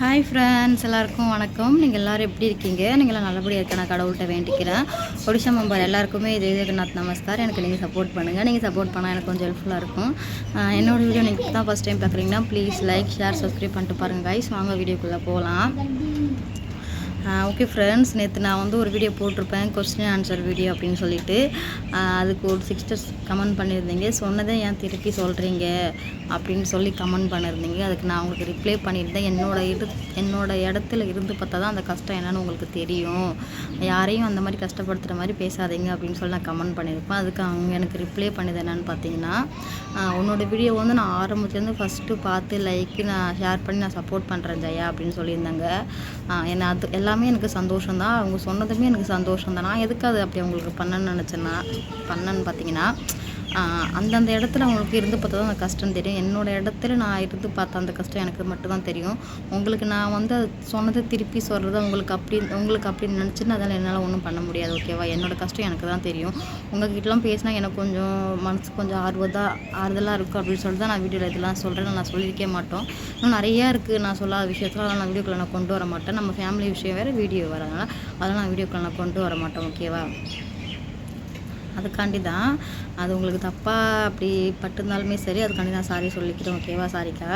Hi friends, எல்லாருக்கும் வணக்கம். நீங்கள் எல்லோரும் எப்படி இருக்கீங்க? நீங்களாம் நல்லபடியாக இருக்க நான் கடவுள்கிட்ட வேண்டிக்கிறேன். ஒடிஷா மெம்பர் எல்லாருக்குமே இது ஜெகநாத் நமஸ்கார். எனக்கு நீங்கள் சப்போர்ட் பண்ணுங்கள். நீங்கள் சப்போர்ட் பண்ணால் எனக்கு கொஞ்சம் ஹெல்ப்ஃபுல்லாக இருக்கும். என்னோட வீடியோ நீங்கள் தான் ஃபஸ்ட் டைம் பார்க்குறீங்கன்னா ப்ளீஸ் லைக், ஷேர், சப்ஸ்கிரைப் பண்ணிட்டு பாருங்கள் கைஸ். வாங்க வீடியோக்குள்ளே போகலாம். ஓகே ஃப்ரெண்ட்ஸ், நேற்று நான் வந்து ஒரு வீடியோ போட்டிருப்பேன், கொஸ்டின் ஆன்சர் வீடியோ அப்படின்னு சொல்லிட்டு. அதுக்கு ஒரு சிஸ்டர்ஸ் கமெண்ட் பண்ணியிருந்தீங்க. சொன்னதை ஏன் திருப்பி சொல்கிறீங்க அப்படின்னு சொல்லி கமெண்ட் பண்ணியிருந்தீங்க. அதுக்கு நான் உங்களுக்கு ரிப்ளை பண்ணியிருந்தேன். என்னோட இடத்துல இருந்து பார்த்தா தான் அந்த கஷ்டம் என்னென்னு உங்களுக்கு தெரியும். யாரையும் அந்த மாதிரி கஷ்டப்படுத்துகிற மாதிரி பேசாதீங்க அப்படின்னு சொல்லி நான் கமெண்ட் பண்ணியிருப்பேன். அதுக்கு அவங்க எனக்கு ரிப்ளை பண்ணது என்னென்னு பார்த்தீங்கன்னா, உன்னோட வீடியோ வந்து நான் ஆரம்பத்துலேருந்து ஃபஸ்ட்டு பார்த்து நான் ஷேர் பண்ணி நான் சப்போர்ட் பண்ணுறேன் ஜெயா அப்படின்னு சொல்லியிருந்தாங்க. என்னை அது எல்லாமே எனக்கு சந்தோஷம் தான். அவங்க சொன்னதுமே எனக்கு சந்தோஷம் தான். நான் எதுக்கு அது அப்படி அவங்களுக்கு பண்ணேன்னு பார்த்தீங்கன்னா, அந்தந்த இடத்துல அவங்களுக்கு இருந்து பார்த்தா தான் அந்த கஷ்டம் தெரியும். என்னோடய இடத்துல நான் இருந்து பார்த்த அந்த கஷ்டம் எனக்கு மட்டும்தான் தெரியும். உங்களுக்கு நான் வந்து அது சொன்னதை திருப்பி சொல்கிறது உங்களுக்கு அப்படி நினச்சின்னு அதனால் என்னால் ஒன்றும் பண்ண முடியாது. ஓகேவா? என்னோடய கஷ்டம் எனக்கு தான் தெரியும். உங்கள்கிட்டலாம் பேசினா எனக்கு கொஞ்சம் மனசு கொஞ்சம் ஆறுதலாக இருக்கும் அப்படின்னு சொல்லிட்டு தான் நான் வீடியோவில் இதெல்லாம் சொல்கிறேன். நான் சொல்லியிருக்கே மாட்டோம். இன்னும் நிறையா இருக்குது நான் சொல்லாத விஷயத்தில் நான் வீடியோக்குள்ளே நான் கொண்டு வர மாட்டேன். நம்ம ஃபேமிலி விஷயம் வேறு, வீடியோ வரதுனால அதெல்லாம் நான் வீடியோக்குள்ளே நான் கொண்டு வர மாட்டேன். ஓகேவா? அதுக்காண்டி தான். அது உங்களுக்கு தப்பாக அப்படி பட்டிருந்தாலுமே சரி, அதுக்காண்டி நான் சாரி சொல்லிக்கிறேன். ஓகேவா? சாரிக்கா.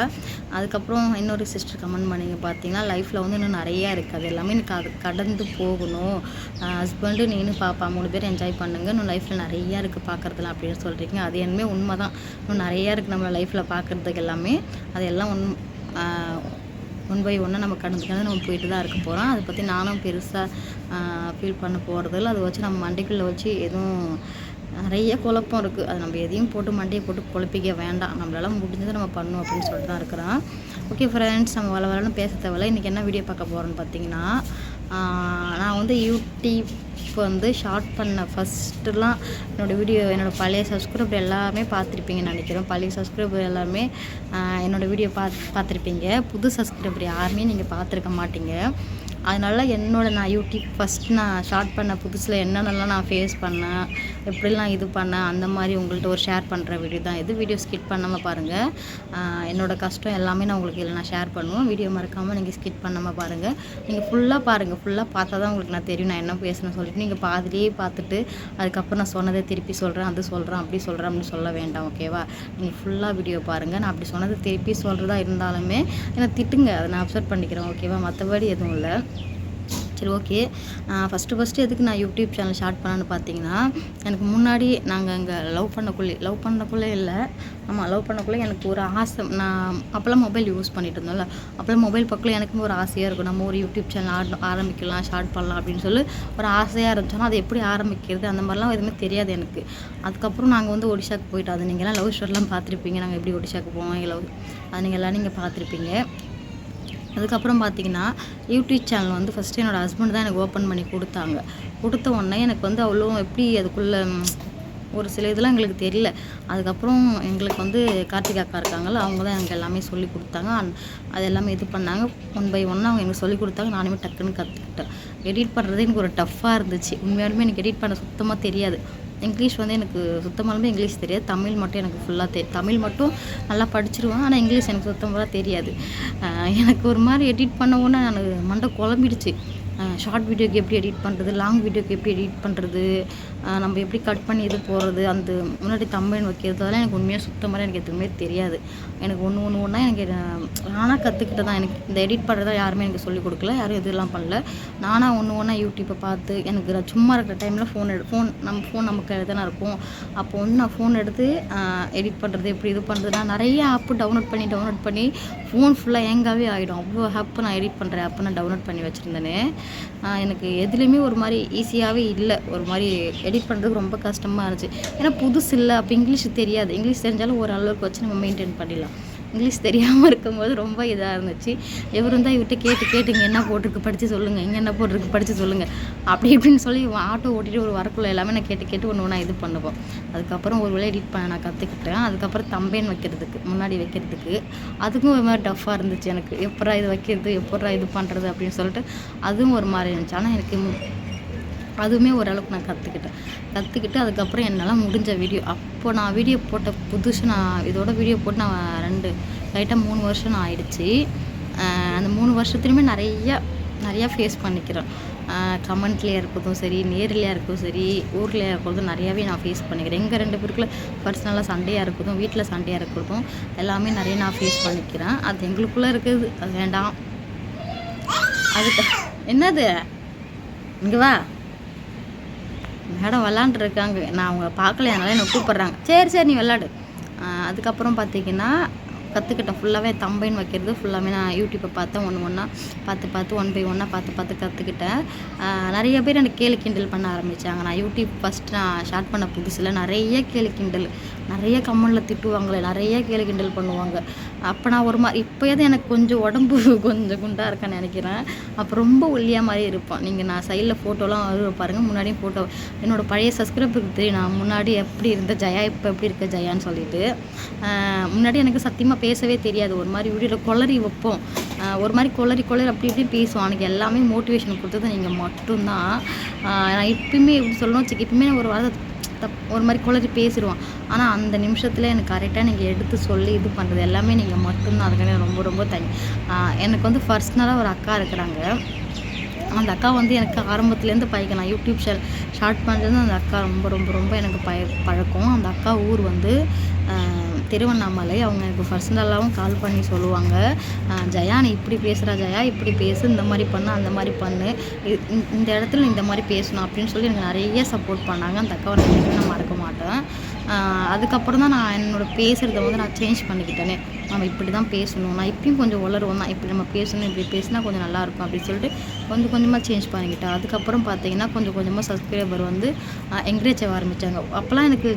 அதுக்கப்புறம் இன்னொரு சிஸ்டர் கமெண்ட் பண்ணிங்க பார்த்தீங்கன்னா, லைஃப்பில் வந்து இன்னும் நிறையா இருக்குது. அது எல்லாமே எனக்கு அது கடந்து போகணும். ஹஸ்பண்டு நீனு பாப்பா 3 பேர் என்ஜாய் பண்ணுங்கள். இன்னும் லைஃப்பில் நிறையா இருக்குது பார்க்குறதுலாம் அப்படின்னு சொல்கிறீங்க. அது என்னமே உண்மை தான். இன்னும் நிறையா இருக்குது நம்மளை லைஃப்பில் பார்க்குறதுக்கு எல்லாமே. அது எல்லாம் ஒன் பை ஒன்னாக நம்ம கடந்து நம்ம போயிட்டு தான் இருக்க போகிறோம். அதை பற்றி நானும் பெருசாக ஃபீல் பண்ண போகிறதில்ல. அதை வச்சு நம்ம மண்டைக்குள்ளே வச்சு எதுவும் நிறைய குழப்பம் இருக்குது. அது நம்ம எதையும் போட்டு மண்டையை போட்டு குழப்பிக்க வேண்டாம். நம்மளால முடிஞ்சதை நம்ம பண்ணணும் அப்படின்னு சொல்லிட்டு தான் இருக்கிறோம். ஓகே ஃப்ரெண்ட்ஸ், நம்ம வளன்னு பேச தேவையில்ல. இன்றைக்கி என்ன வீடியோ பார்க்க போகிறோன்னு பார்த்தீங்கன்னா, நான் வந்து யூடியூப் வந்து ஷார்ட் பண்ண ஃபஸ்ட்டுலாம் என்னோடய பழைய சப்ஸ்கிரைபர் எல்லாமே பார்த்துருப்பீங்கன்னு நினைக்கிறேன். பழைய சப்ஸ்கிரைபர் எல்லாருமே என்னோடய வீடியோ பார்த்துருப்பீங்க. புது சப்ஸ்கிரைபர் யாருமே நீங்கள் பார்த்துருக்க மாட்டீங்க. அதனால் நான் யூடியூப் ஃபஸ்ட்டு நான் ஷார்ட் பண்ண புதுசில் என்னென்னலாம் நான் ஃபேஸ் பண்ணேன், எப்படிலாம் இது பண்ணேன், அந்த மாதிரி உங்கள்கிட்ட ஒரு ஷேர் பண்ணுற வீடியோ தான் இது. வீடியோ ஸ்கிப் பண்ணாமல் பாருங்கள். என்னோடய கஷ்டம் எல்லாமே நான் உங்களுக்கு இதில் நான் ஷேர் பண்ணுவேன். வீடியோ மறக்காமல் நீங்கள் ஸ்கிப் பண்ணாமல் பாருங்கள். நீங்கள் ஃபுல்லாக பாருங்கள். ஃபுல்லாக பார்த்தா தான் உங்களுக்கு நான் தெரியும் நான் என்ன பேசணும்னு சொல்லிட்டு. நீங்கள் பாதிலேயே பார்த்துட்டு அதுக்கப்புறம் நான் சொன்னதை திருப்பி சொல்கிறேன், அது சொல்கிறேன், அப்படி சொல்கிறேன் அப்படின்னு சொல்ல வேண்டாம். ஓகேவா? நீங்கள் ஃபுல்லாக வீடியோ பாருங்கள். நான் அப்படி சொன்னதை திருப்பி சொல்கிறதா இருந்தாலுமே என்னை திட்டுங்க, அதை நான் அப்சர்வ் பண்ணிக்கிறேன். ஓகேவா? மற்றபடி எதுவும் இல்லை. சரி, ஓகே. ஃபஸ்ட்டு எதுக்கு நான் யூடியூப் சேனல் ஸ்டார்ட் பண்ணேன்னு பார்த்தீங்கன்னா, எனக்கு முன்னாடி நாங்கள் இங்கே லவ் பண்ணக்குள்ளே இல்லை. லவ் பண்ணக்குள்ளே எனக்கு ஒரு ஆசை. நான் அப்போல்லாம் மொபைல் யூஸ் பண்ணிட்டு இருந்தோம்ல, அப்போல்லாம் மொபைல் பக்கம் எனக்கும் ஒரு ஆசையாக இருக்கும். நம்ம ஒரு யூடியூப் சேனல் ஆரம்பிக்கலாம், ஸ்டார்ட் பண்ணலாம் அப்படின்னு சொல்லி ஒரு ஆசையாக இருந்துச்சோன்னா அது எப்படி ஆரம்பிக்கிறது அந்த மாதிரிலாம் எதுவுமே தெரியாது எனக்கு. அதுக்கப்புறம் நாங்கள் வந்து ஒடிஷாவுக்கு போயிட்டோம். அது நீங்கள்லாம் லவ் ஸ்டோரிலாம் பார்த்துருப்பீங்க. நாங்கள் எப்படி ஒடிஷாவுக்கு போவோம், அது நீங்கள் பார்த்துருப்பீங்க. அதுக்கப்புறம் பார்த்திங்கன்னா, யூடியூப் சேனல் வந்து ஃபஸ்ட்டு என்னோடய ஹஸ்பண்ட் தான் எனக்கு ஓப்பன் பண்ணி கொடுத்த உடனே எனக்கு வந்து அவ்வளோ எப்படி அதுக்குள்ளே ஒரு சில இதெல்லாம் எங்களுக்கு தெரியல. அதுக்கப்புறம் எங்களுக்கு வந்து கார்த்திகா அக்கா இருக்காங்கள்ல, அவங்க தான் எனக்கு எல்லாமே சொல்லி கொடுத்தாங்க. அது எல்லாமே இது பண்ணாங்க. ஒன் பை ஒன்னாக அவங்க எனக்கு சொல்லி கொடுத்தாங்க. நானுமே டக்குன்னு கற்றுக்கிட்டேன். எடிட் பண்ணுறது எனக்கு ஒரு டஃப்பாக இருந்துச்சு. உண்மையாலுமே எனக்கு எடிட் பண்ண சுத்தமாக தெரியாது. இங்கிலீஷ் வந்து எனக்கு சுத்தமாலுமே இங்கிலீஷ் தெரியாது. தமிழ் மட்டும் எனக்கு ஃபுல்லாக தெரியும். தமிழ் மட்டும் நல்லா படிச்சிருவேன். ஆனால் இங்கிலீஷ் எனக்கு சுத்தமாக தெரியாது. எனக்கு ஒரு மாதிரி எடிட் பண்ண உடனே நான் மண்டை குழம்பிடுச்சு. ஷார்ட் வீடியோக்கு எப்படி எடிட் பண்ணுறது, லாங் வீடியோக்கு எப்படி எடிட் பண்ணுறது, நம்ம எப்படி கட் பண்ணி இது போடுறது, அந்த முன்னாடி தம்பன் வைக்கிறது, அதெல்லாம் எனக்கு உண்மையாக சுத்தமாக எனக்கு எதுவுமே தெரியாது. எனக்கு ஒன்றா எனக்கு நானாக கற்றுக்கிட்டு தான். எனக்கு இந்த எடிட் பண்ணுறதா யாருமே எனக்கு சொல்லிக் கொடுக்கல, யாரும் இதெல்லாம் பண்ணல. நானாக ஒன்றா யூடியூப்பை பார்த்து எனக்கு சும்மா இருக்கிற டைமில் ஃபோன் நமக்கு தானே இருக்கும். அப்போ வந்து நான் ஃபோன் எடுத்து எடிட் பண்ணுறது எப்படி இது பண்ணுறது, நான் நிறைய ஆப்பு டவுன்லோட் பண்ணி ஃபோன் ஃபுல்லாக ஏங்காவே ஆகிடும். அவ்வளோ ஆப்பு நான் எடிட் பண்ணுற ஆப்பு நான் டவுன்லோட் பண்ணி வச்சுருந்தேனே. எனக்கு எதுலேயுமே ஒரு மாதிரி ஈஸியாகவே இல்லை. ஒரு மாதிரி எடிட் பண்ணுறதுக்கு ரொம்ப கஷ்டமாக இருந்துச்சு. ஏன்னா புதுசு இல்லை. அப்போ இங்கிலீஷ் தெரியாது. இங்கிலீஷ் தெரிஞ்சாலும் ஒரு அளவுக்கு வச்சு நம்ம மெயின்டைன் பண்ணிடலாம். இங்கிலீஷ் தெரியாமல் இருக்கும்போது ரொம்ப இதாக இருந்துச்சு. இவரும் தான் இவர்கிட்ட கேட்டு இங்கே என்ன போட்டிருக்கு படித்து சொல்லுங்கள், இங்கே என்ன போட்டிருக்கு படித்து சொல்லுங்கள், அப்படி இப்படின்னு சொல்லி ஆட்டோ ஓட்டிகிட்டு ஒரு வரக்குள்ள எல்லாமே நான் கேட்டு ஒன்று இது பண்ணுவோம். அதுக்கப்புறம் ஒரு வேளை எடிட் பண்ண நான் கற்றுக்கிட்டேன். அதுக்கப்புறம் தம்பேன் முன்னாடி வைக்கிறதுக்கு அதுக்கும் ஒரு மாதிரி டஃப்பாக இருந்துச்சு எனக்கு. எப்படா இது வைக்கிறது, எப்படா இது பண்ணுறது அப்படின்னு சொல்லிட்டு அதுவும் ஒரு மாதிரி இருந்துச்சு. ஆனால் எனக்கு அதுவுமே ஓரளவுக்கு நான் கற்றுக்கிட்டு அதுக்கப்புறம் என்னால் முடிஞ்ச வீடியோ அப்போது நான் வீடியோ போட்ட புதுசு நான் இதோட வீடியோ போட்டு நான் 3 வருஷம் ஆயிடுச்சு. அந்த 3 வருஷத்துலையுமே நிறையா ஃபேஸ் பண்ணிக்கிறேன். கமெண்ட்லேயே இருக்கட்டும் சரி, நேர்லையாக இருக்கட்டும் சரி, ஊர்லையாக இருக்கட்டும் நிறையாவே நான் ஃபேஸ் பண்ணிக்கிறேன். எங்கள் 2 பேருக்குள்ள பர்சனலாக சண்டையாக இருக்கட்டும், வீட்டில் சண்டையாக இருக்கட்டும், எல்லாமே நிறைய நான் ஃபேஸ் பண்ணிக்கிறேன். அது எங்களுக்குள்ளே இருக்குது, அது வேண்டாம். அதுக்கு என்னது இங்கே வா மேடம் விளாண்டுருக்காங்க, நான் அவங்க பார்க்கல, அதனால என்னை கூப்பிட்றாங்க. சரி நீ விளாடு. அதுக்கப்புறம் பார்த்திங்கன்னா கற்றுக்கிட்டேன். ஃபுல்லாகவே தம்பைன்னு வைக்கிறது ஃபுல்லாகவே நான் யூடியூப்பை பார்த்தேன். ஒன்று பார்த்து 1 பை 1 பார்த்து கற்றுக்கிட்டேன். நிறைய பேர் எனக்கு கேலி கிண்டல் பண்ண ஆரம்பித்தாங்க. நான் யூடியூப் ஃபஸ்ட்டு நான் ஸ்டார்ட் பண்ண புதுசில் நிறைய கேலி கிண்டல், நிறைய கமெண்டில் திட்டுவாங்களே, நிறைய கேலி கிண்டல் பண்ணுவாங்க. அப்போ நான் ஒரு மாதிரி இப்போயாவது எனக்கு கொஞ்சம் உடம்பு கொஞ்சம் குண்டாக இருக்கேன்னு நினைக்கிறேன். அப்போ ரொம்ப ஒல்லியாக மாதிரி இருப்பேன். நான் சைடில் ஃபோட்டோலாம் பாருங்கள், முன்னாடியும் ஃபோட்டோ என்னோடய பழைய சப்ஸ்கிரைபருக்கு தெரியும் நான் முன்னாடி எப்படி இருந்த ஜெயா, இப்போ எப்படி இருக்க ஜெயான்னு சொல்லிட்டு. முன்னாடி எனக்கு சத்தியமாக பேசவே தெரியாது. ஒரு மாதிரி வீடியோவில் கொளறி வைப்போம், ஒரு மாதிரி கொளறி அப்படி இப்படி பேசுவோம். எனக்கு எல்லாமே மோட்டிவேஷன் கொடுத்தது நீங்கள் மட்டும்தான். நான் இப்பயுமே எப்படி சொல்லணும் வச்சுக்க, இப்பயுமே ஒரு வாரம் ஒரு மாதிரி கொளறி பேசிடுவான். ஆனால் அந்த நிமிஷத்தில் எனக்கு கரெக்டாக நீங்கள் எடுத்து சொல்லி இது பண்ணுறது எல்லாமே நீங்கள் மட்டும்தான். அதுக்காக ரொம்ப ரொம்ப எனக்கு வந்து பர்சனலாக ஒரு அக்கா இருக்கிறாங்க. அந்த அக்கா வந்து எனக்கு ஆரம்பத்துலேருந்து பழக்கம். நான் யூடியூப் ஸ்டார்ட் பண்ணுறது அந்த அக்கா ரொம்ப ரொம்ப ரொம்ப எனக்கு பழக்கம். அந்த அக்கா ஊர் வந்து திருவண்ணாமலை. அவங்க எனக்கு பர்சனலாகவும் கால் பண்ணி சொல்லுவாங்க, ஜெயா நீ இப்படி பேசுகிறா, ஜெயா இப்படி பேசு, இந்த மாதிரி பண்ணு, அந்த மாதிரி பண்ணு, இந்த இடத்துல இந்த மாதிரி பேசணும் அப்படின்னு சொல்லி எனக்கு நிறைய சப்போர்ட் பண்ணாங்க. அந்த அக்காவை நான் மறக்க மாட்டேன். அதுக்கப்புறம் தான் நான் என்னோடய பேசுகிறத வந்து நான் சேஞ்ச் பண்ணிக்கிட்டேனே. நம்ம இப்படி தான் பேசணும், நான் இப்பயும் கொஞ்சம் உளருவோம் தான், இப்படி நம்ம பேசணும், இப்படி பேசினா கொஞ்சம் நல்லாயிருக்கும் அப்படின்னு சொல்லிட்டு கொஞ்சம் கொஞ்சமாக சேஞ்ச் பண்ணிக்கிட்டேன். அதுக்கப்புறம் பார்த்தீங்கன்னா கொஞ்சம் கொஞ்சமாக சப்ஸ்கிரைபர் வந்து என்கரேஜ் ஆக ஆரம்பித்தாங்க. அப்போல்லாம் எனக்கு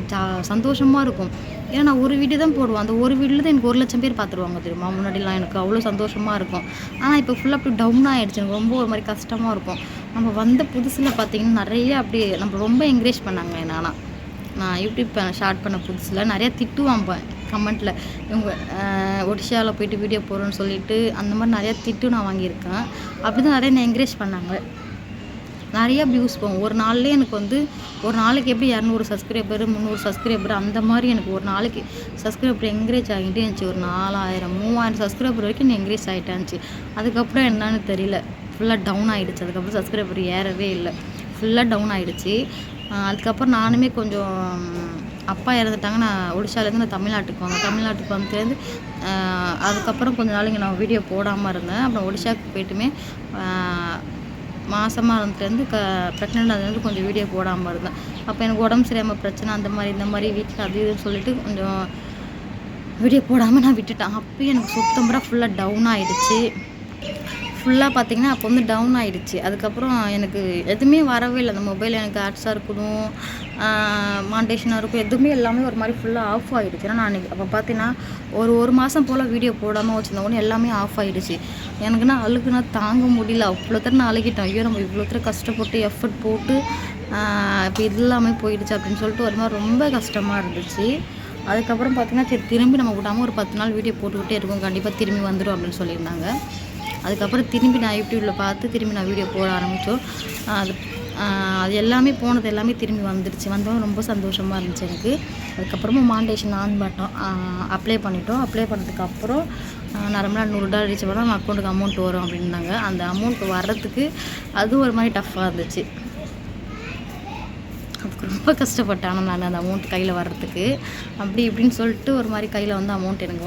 சந்தோஷமாக இருக்கும். ஏன்னா நான் ஒரு வீடியோ தான் போடுவேன், அந்த ஒரு வீடியோவில் தான் எனக்கு 1 லட்சம் பேர் பார்த்துருவாங்க தெரியுமா. முன்னாடிலாம் எனக்கு அவ்வளோ சந்தோஷமாக இருக்கும். ஆனால் இப்போ ஃபுல்லாக அப்படி டவுன் ஆகிடுச்சு. எனக்கு ரொம்ப ஒரு மாதிரி கஷ்டமாக இருக்கும். நம்ம வந்த புதுசில் பார்த்திங்கன்னா நிறைய அப்படி நம்ம ரொம்ப என்கரேஜ் பண்ணாங்க. நான் யூடியூப் ஸ்டார்ட் பண்ண புதுசில் நிறையா திட்டுவாங்க கமெண்ட்டில், இவங்க ஒடிஷாவில் போயிட்டு வீடியோ போடுறோன்னு சொல்லிட்டு அந்த மாதிரி நிறையா திட்டு நான் வாங்கியிருக்கேன். அப்படி தான் நிறைய என்னை என்கரேஜ் பண்ணாங்க. நிறைய வியூஸ் போகும். ஒரு நாள்லேயே எனக்கு வந்து ஒரு நாளைக்கு எப்படி 200 சப்ஸ்கிரைபர் 300 சப்ஸ்கிரைபர் அந்த மாதிரி எனக்கு ஒரு நாளைக்கு சப்ஸ்கிரைபர் என்கரேஜ் ஆகிட்டே இருந்துச்சு. ஒரு 4000 3000 சப்ஸ்கிரைபர் வரைக்கும் நான் என்கரேஜ் ஆகிட்டாந்துச்சு. அதுக்கப்புறம் என்னன்னு தெரியல, ஃபுல்லாக டவுன் ஆகிடுச்சு. அதுக்கப்புறம் சப்ஸ்கிரைபர் ஏறவே இல்லை, ஃபுல்லாக டவுன் ஆகிடுச்சு. அதுக்கப்புறம் நானுமே கொஞ்சம் அப்பா இறந்துட்டாங்க. நான் ஒடிஷாலேருந்து நான் தமிழ்நாட்டுக்கு வந்துலேருந்து அதுக்கப்புறம் கொஞ்ச நாள் இங்கே நான் வீடியோ போடாமல் இருந்தேன். அப்புறம் ஒடிஷாவுக்கு போய்ட்டுமே மாதமாக இருந்துலேருந்து ப்ரெக்னென்ட் அதுலேருந்து கொஞ்சம் வீடியோ போடாமல் இருந்தேன். அப்போ எனக்கு உடம்பு சரியாமல் பிரச்சனை அந்த மாதிரி வீட்டில் அது இதுன்னு சொல்லிட்டு கொஞ்சம் வீடியோ போடாமல் நான் விட்டுட்டேன். அப்போயும் எனக்கு சுத்தமாக ஃபுல்லாக டவுன் ஆகிடுச்சு. ஃபுல்லாக பார்த்திங்கன்னா அப்போ வந்து டவுன் ஆகிடுச்சு. அதுக்கப்புறம் எனக்கு எதுவுமே வரவே இல்லை. அந்த மொபைல் எனக்கு ஆட்ஸாக இருக்கணும், மானிட்டேஷனாக இருக்கும், எதுவுமே எல்லாமே ஒரு மாதிரி ஃபுல்லாக ஆஃப் ஆகிடுச்சு. ஏன்னா நான் அப்போ பார்த்தீங்கன்னா ஒரு மாதம் போல் வீடியோ போடாமல் வச்சுருந்தோடனே எல்லாமே ஆஃப் ஆகிடுச்சு. எனக்குன்னா அழுகுனா தாங்க முடியல. அவ்வளோ தர நான் அழுகிட்டேன். ஐயோ நம்ம இவ்வளோ தர கஷ்டப்பட்டு எஃபர்ட் போட்டு இப்போ இது எல்லாமே போயிடுச்சு அப்படின்னு சொல்லிட்டு ஒரு மாதிரி ரொம்ப கஷ்டமாக இருந்துச்சு. அதுக்கப்புறம் பார்த்திங்கன்னா சரி திரும்பி நம்ம விடாமல் ஒரு 10 நாள் வீடியோ போட்டுக்கிட்டே இருக்கோம், கண்டிப்பாக திரும்பி வந்துடும் அப்படின்னு சொல்லியிருந்தாங்க. அதுக்கப்புறம் திரும்பி நான் யூடியூப்பில் பார்த்து திரும்பி நான் வீடியோ போட ஆரம்பித்தோம். அது எல்லாமே போனது எல்லாமே திரும்பி வந்துடுச்சு. வந்தோம் ரொம்ப சந்தோஷமாக இருந்துச்சு எனக்கு. அதுக்கப்புறமா மானிட்டேஷன் ஆன் பண்ணோம், அப்ளை பண்ணிட்டோம். அப்ளை பண்ணதுக்கப்புறம் நான் ரொம்ப நாள் $100 ரீச் பண்ணால் நம்ம அக்கௌண்ட்டுக்கு அமௌண்ட் வரும் அப்படின்னாங்க. அந்த அமௌண்ட் வர்றதுக்கு அதுவும் ஒரு மாதிரி டஃப்பாக இருந்துச்சு. அதுக்கு ரொம்ப கஷ்டப்பட்டேன். ஆனால் நான் அந்த அமௌண்ட் கையில் வர்றதுக்கு அப்படி இப்படின்னு சொல்லிட்டு ஒரு மாதிரி கையில் வந்து அமௌண்ட் எனக்கு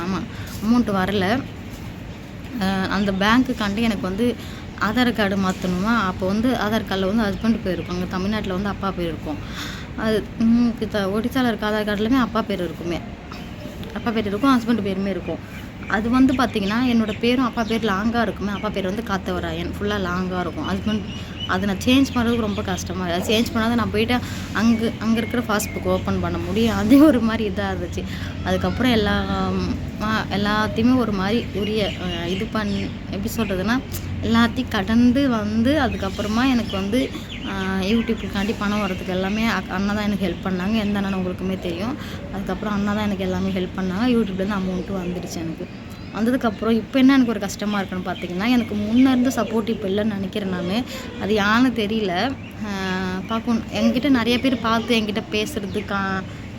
ஆமாம் அமௌண்ட் வரலை. அந்த பேங்க்குக்காண்டி எனக்கு வந்து ஆதார் கார்டு மாற்றணுமா. அப்போ வந்து ஆதார் கார்டில் வந்து ஹஸ்பண்ட் பேர் இருக்கும், அங்கே தமிழ்நாட்டில் வந்து அப்பா பேர் இருக்கும். அது ஒடிசாவில் இருக்க ஆதார் கார்டுலையுமே அப்பா பேர் இருக்கும், ஹஸ்பண்ட் பேருமே இருக்கும். அது வந்து பார்த்திங்கன்னா என்னோடய பேரும் அப்பா பேர் லாங்காக இருக்குமே. அப்பா பேர் வந்து காத்தவராயன், ஃபுல்லாக லாங்காக இருக்கும். ஹஸ்பண்ட் அதை நான் சேஞ்ச் பண்ணுறதுக்கு ரொம்ப கஷ்டமாக இருக்குது. அது சேஞ்ச் பண்ணாத நான் போய்ட்டு அங்கே இருக்கிற பாஸ்புக் ஓப்பன் பண்ண முடியும். அதே ஒரு மாதிரி இதாக இருந்துச்சு. அதுக்கப்புறம் எல்லாத்தையுமே ஒரு மாதிரி இது எப்படி சொல்கிறதுனா எல்லாத்தையும் கடந்து வந்து அதுக்கப்புறமா எனக்கு வந்து யூடியூப்புக்காண்டி பணம் வரதுக்கு எல்லாமே அண்ணா தான் எனக்கு ஹெல்ப் பண்ணாங்க. எந்த அண்ணன் உங்களுக்குமே தெரியும். அதுக்கப்புறம் அண்ணா தான் எனக்கு எல்லாமே ஹெல்ப் பண்ணாங்க. யூடியூப்லேருந்து அமௌண்ட்டும் வந்துடுச்சு. எனக்கு வந்ததுக்கப்புறம் இப்போ என்ன எனக்கு ஒரு கஷ்டமாக இருக்குன்னு பார்த்திங்கன்னா, எனக்கு முன்னே இருந்து சப்போர்ட் இப்போ இல்லைன்னு நினைக்கிறேன் நான். அது யான்னு தெரியல. பார்க்கணும், என்கிட்ட நிறைய பேர் பார்த்து என்கிட்ட பேசுகிறது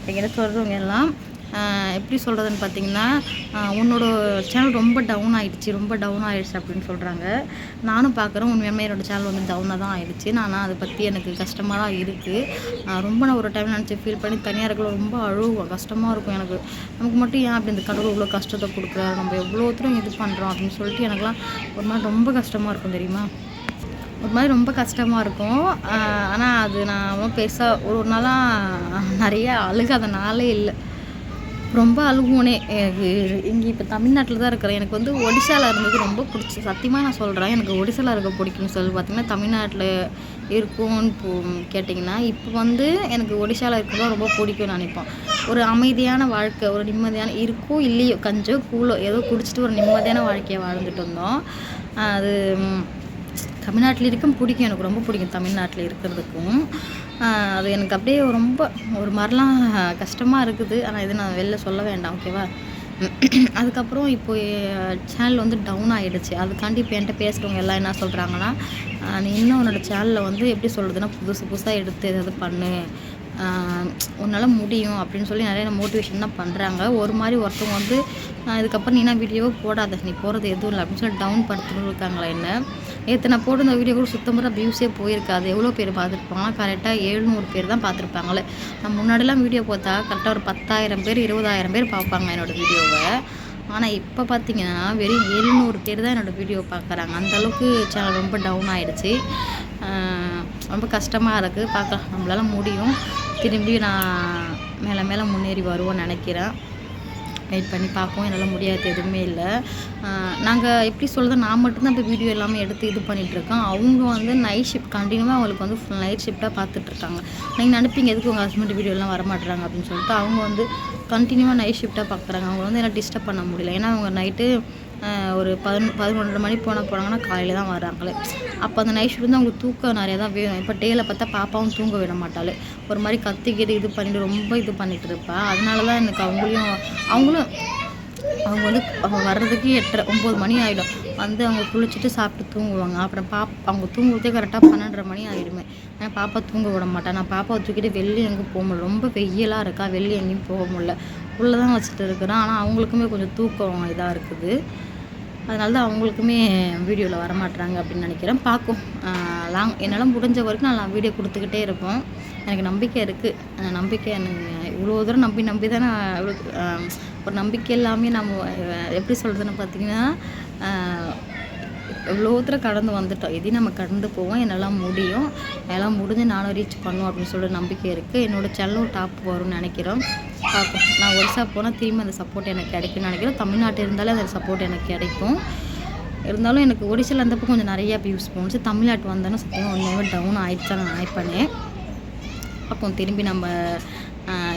என்கிட்ட சொல்கிறவங்க எல்லாம் எப்படி சொல்கிறதுன்னு பார்த்தீங்கன்னா, உன்னோட சேனல் ரொம்ப டவுன் ஆயிடுச்சு அப்படின்னு சொல்கிறாங்க. நானும் பார்க்குறேன், உண்மையாலுமே என்னோடய சேனல் வந்து டவுனாக தான் ஆயிடுச்சு. நான் அதை பற்றி எனக்கு கஷ்டமாக தான் இருக்குது. ரொம்ப நான் ஒரு டைம் நினச்சி ஃபீல் பண்ணி தனியாக இருக்கல ரொம்ப அழுவேன். கஷ்டமாக இருக்கும் எனக்கு. நமக்கு மட்டும் ஏன் அப்படி இந்த கடவுள் இவ்வளோ கஷ்டத்தை கொடுக்குறாரு, நம்ம எவ்வளோ தூரம் இது பண்ணுறோம் அப்படின்னு சொல்லிட்டு எனக்குலாம் ஒரு மாதிரி ரொம்ப கஷ்டமாக இருக்கும் தெரியுமா. ஒரு மாதிரி ரொம்ப கஷ்டமாக இருக்கும். ஆனால் அது நான் பெருசாக ஒரு நாளாக நிறைய அழுகாத நாளே இல்லை. ரொம்ப அழுகுவோனே. எனக்கு இங்கே இப்போ தமிழ்நாட்டில் தான் இருக்கிறேன். எனக்கு வந்து ஒடிசாவில் இருந்தது ரொம்ப பிடிச்சி, சத்தியமாக நான் சொல்கிறேன். எனக்கு ஒடிசாவில் இருக்க பிடிக்கும்னு சொல்லி பார்த்தீங்கன்னா, தமிழ்நாட்டில் இருக்கும்னு கேட்டிங்கன்னா, இப்போ வந்து எனக்கு ஒடிசாவில் இருக்கிறதா ரொம்ப பிடிக்கும்னு நினைப்போம். ஒரு அமைதியான வாழ்க்கை, ஒரு நிம்மதியான இருக்கோ இல்லையோ கஞ்சோ கூழோ ஏதோ குடிச்சிட்டு ஒரு நிம்மதியான வாழ்க்கையை வாழ்ந்துட்டு இருந்தோம். அது தமிழ்நாட்டில் இருக்கும் பிடிக்கும், எனக்கு ரொம்ப பிடிக்கும் தமிழ்நாட்டில் இருக்கிறதுக்கும். அது எனக்கு அப்படியே ரொம்ப ஒரு மாதிரிலாம் கஷ்டமாக இருக்குது. ஆனால் இது நான் வெளில சொல்ல வேண்டாம், ஓகேவா. அதுக்கப்புறம் இப்போ சேனல் வந்து டவுன் ஆகிடுச்சு. அதுக்காண்டி இப்போ என்கிட்ட பேசுகிறவங்க எல்லாம் என்ன சொல்கிறாங்கன்னா, நீ இன்னும் உன்னோட சேனலில் வந்து எப்படி சொல்கிறதுன்னா புதுசாக எடுத்து ஏதாவது பண்ணு, உன்னால் முடியும் அப்படின்னு சொல்லி நிறைய மோட்டிவேஷன் தான் பண்ணுறாங்க. ஒரு மாதிரி ஒருத்தவங்க வந்து இதுக்கப்புறம் நீனா வீடியோவை போடாத, நீ போகிறது எதுவும் இல்லை அப்படின்னு சொல்லி டவுன் படுத்துன்னு இருக்காங்களா என்ன. நேற்று நான் போட்டு இந்த வீடியோ கூட சுத்தமாக வியூஸே போயிருக்காது. எவ்வளோ பேர் பார்த்துருப்பாங்கன்னா கரெக்டாக 700 பேர் தான் பார்த்துருப்பாங்களே. நான் முன்னாடிலாம் வீடியோ பார்த்தா கரெக்டாக ஒரு 10,000 பேர் 20,000 பேர் பார்ப்பாங்க என்னோடய வீடியோவை. ஆனால் இப்போ பார்த்தீங்கன்னா வெறும் 700 பேர் தான் என்னோடய வீடியோ பார்க்குறாங்க. அந்தளவுக்கு சேனல் ரொம்ப டவுன் ஆகிடுச்சு. ரொம்ப கஷ்டமாக இருக்குது. பார்க்கலாம், நம்மளால முடியும். திரும்பி நான் மேலே முன்னேறி வருவோன்னு நினைக்கிறேன். வெயிட் பண்ணி பார்ப்போம். என்னால் முடியாது எதுவுமே இல்லை. நாங்கள் எப்படி சொல்கிறது, நான் மட்டும்தான் இப்போ வீடியோ எல்லாமே எடுத்து இது பண்ணிகிட்ருக்கோம். அவங்க வந்து நைட் ஷிஃப்ட் கண்டினியூவாக அவங்களுக்கு வந்து ஃபுல் நைட் ஷிஃப்ட்டாக பார்த்துட்ருக்காங்க. நீங்கள் நினைப்பீங்க எதுக்கு உங்கள் ஹஸ்பண்ட் வீடியோலாம் வரமாட்டுறாங்க அப்படின்னு சொல்லிட்டு. அவங்க வந்து கண்டினியூவாக நைட் ஷிஃப்ட்டாக பார்க்குறாங்க. அவங்க வந்து எல்லாம் டிஸ்டர்ப் பண்ண முடியல. ஏன்னா அவங்க நைட்டு ஒரு 11 மணி போனாங்கன்னா காலையில் தான் வராங்களே. அப்போ அந்த நைட் ஷிஃப்ட் வந்து அவங்களுக்கு தூக்கம் நிறையா தான் வேணும். இப்போ டேயில் பார்த்தா பாப்பாவும் தூங்க விட மாட்டாள். ஒரு மாதிரி கத்திக்கிட்டு இது பண்ணிட்டு ரொம்ப இது பண்ணிகிட்டு இருப்பா. அதனால தான் எனக்கு அவங்களும் அவங்க வந்து அவங்க வர்றதுக்கு 8:30 9 மணி ஆகிடும். வந்து அவங்க குளிச்சுட்டு சாப்பிட்டு தூங்குவாங்க. அப்புறம் அவங்க தூங்குறதே கரெக்டாக 12:30 மணி ஆகிடுமே. ஏன்னா பாப்பா தூங்க விட மாட்டேன். நான் பாப்பாவை தூக்கிட்டு வெளியே எங்கேயும் போக முடியல. ரொம்ப வெயிலாக இருக்கா, வெளியே எங்கேயும் போக முடியல. உள்ளே தான் வச்சுட்டு இருக்கிறேன். ஆனால் அவங்களுக்குமே கொஞ்சம் தூக்கம் இதாக இருக்குது. அதனால தான் அவங்களுக்குமே வீடியோவில் வரமாட்டுறாங்க அப்படின்னு நினைக்கிறேன். பார்க்கும் என்னால் முடிஞ்ச வரைக்கும் நான் வீடியோ கொடுத்துக்கிட்டே இருப்போம். எனக்கு நம்பிக்கை இருக்குது. நம்பிக்கை எனக்கு இவ்வளோ தூரம் நம்பி தான் நான் இவ்வளோ ஒரு நம்பிக்கை எல்லாமே நம்ம எப்படி சொல்கிறதுன்னு பார்த்தீங்கன்னா, எவ்வளோ தூரம் கடந்து வந்துட்டோம். இதையும் நம்ம கடந்து போவோம். என்னால் முடியும். எல்லாம் முடிஞ்சு நானும் ரீச் பண்ணுவோம் அப்படின்னு சொல்லிட்டு நம்பிக்கை இருக்குது. என்னோடய சேனலும் டாப் வரும்னு நினைக்கிறோம். பார்ப்போம். நான் ஒரிசா போனால் திரும்பி அந்த சப்போர்ட் எனக்கு கிடைக்கும்னு நினைக்கிறேன். தமிழ்நாட்டு இருந்தாலே அந்த சப்போர்ட் எனக்கு கிடைக்கும். இருந்தாலும் எனக்கு ஒடிசாவில் இருந்தப்போ கொஞ்சம் நிறையா வியூஸ் போணுச்சு. தமிழ்நாட்டு வந்தாலும் சத்தியமாக ஒன்றுமே டவுன் ஆகிடுச்சு தான் நான் நினைப்பேன். அப்போ திரும்பி நம்ம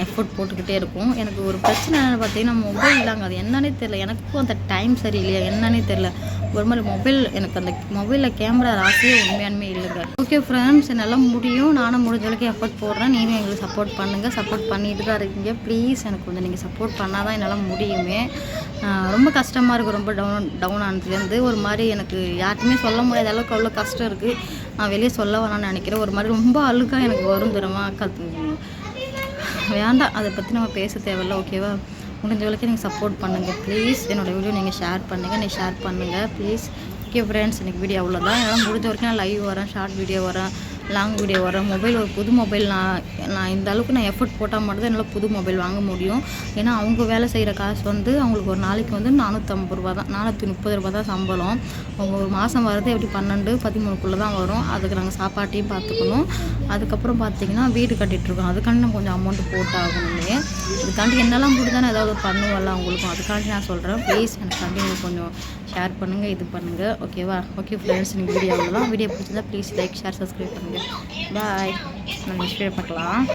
எஃபோர்ட் போட்டுக்கிட்டே இருக்கும். எனக்கு ஒரு பிரச்சனை என்னென்னு பார்த்தீங்கன்னா, மொபைல் தாங்க. அது என்னன்னே தெரில. எனக்கும் அந்த டைம் சரியில்லையா என்னன்னே தெரில. ஒரு மாதிரி மொபைல் எனக்கு அந்த மொபைலில் கேமரா ராசியே உண்மையானுமே இல்லைங்க. ஓகே ஃப்ரெண்ட்ஸ், என்னால் முடியும். நானும் முடிஞ்ச அளவுக்கு எஃபோர்ட் போடுறேன். நீங்கள் எங்களுக்கு சப்போர்ட் பண்ணுங்கள். சப்போர்ட் பண்ணிட்டு தான் இருக்கீங்க. ப்ளீஸ் எனக்கு கொஞ்சம் நீங்கள் சப்போர்ட் பண்ணால் தான் என்னால் முடியுமே. ரொம்ப கஷ்டமாக இருக்குது. ரொம்ப டவுன் ஆனதுலேருந்து ஒரு மாதிரி எனக்கு யார்ட்டுமே சொல்ல முடியாத அளவுக்கு அவ்வளோ கஷ்டம் இருக்குது. நான் வெளியே சொல்ல வேணாம்னு நினைக்கிறேன். ஒரு மாதிரி ரொம்ப அழுக்காக எனக்கு வரும் தரமா. வேண்டாம், அதை பற்றி நம்ம பேச தேவையில்ல, ஓகேவா. முடிஞ்ச வரைக்கும் நீங்கள் சப்போர்ட் பண்ணுங்கள் ப்ளீஸ். என்னோடய வீடியோ நீங்கள் ஷேர் பண்ணுங்கள் ப்ளீஸ். ஓகே ஃப்ரெண்ட்ஸ், எனக்கு வீடியோ அவ்வளோதான். என்னால் முடிஞ்ச வரைக்கும் நான் லைவ் வரேன், ஷார்ட் வீடியோ வரேன், லாங் வீடியோ வரேன். மொபைல் ஒரு புது மொபைல் நான் இந்த அளவுக்கு நான் எஃபர்ட் போட்டால் மட்டும்தான் என்னால் புது மொபைல் வாங்க முடியும். ஏன்னா அவங்க வேலை செய்கிற காசு வந்து அவங்களுக்கு ஒரு நாளைக்கு வந்து 450 ரூபா தான், 430 ரூபா தான் சம்பளம். அவங்க ஒரு மாதம் வரது எப்படி 12-13 தான் வரும். அதுக்கு நாங்கள் சாப்பாட்டையும் பார்த்துக்கணும். அதுக்கப்புறம் பார்த்திங்கன்னா வீடு கட்டிகிட்ருக்கோம். அதுக்காண்டி நான் கொஞ்சம் அமௌண்ட்டு போட்டாகணுமே. அதுக்காண்டி என்னெல்லாம் முடிதானே ஏதாவது பண்ணுவல்ல அவங்களுக்கும். அதுக்காண்டி நான் சொல்கிறேன் ப்ளீஸ். எனக்கு நீங்கள் கொஞ்சம் ஷேர் பண்ணுங்கள், இது பண்ணுங்கள், ஓகேவா. ஓகே ஃப்ரெண்ட்ஸ், எனக்கு வீடியோ அவ்வளோதான். வீடியோ பிடிச்சிருந்தா ப்ளீஸ் லைக், ஷேர், சப்ஸ்கிரைப் பண்ணுங்கள். பாய். நம்ம நெக்ஸ்ட் வீடியோ பார்க்கலாம்.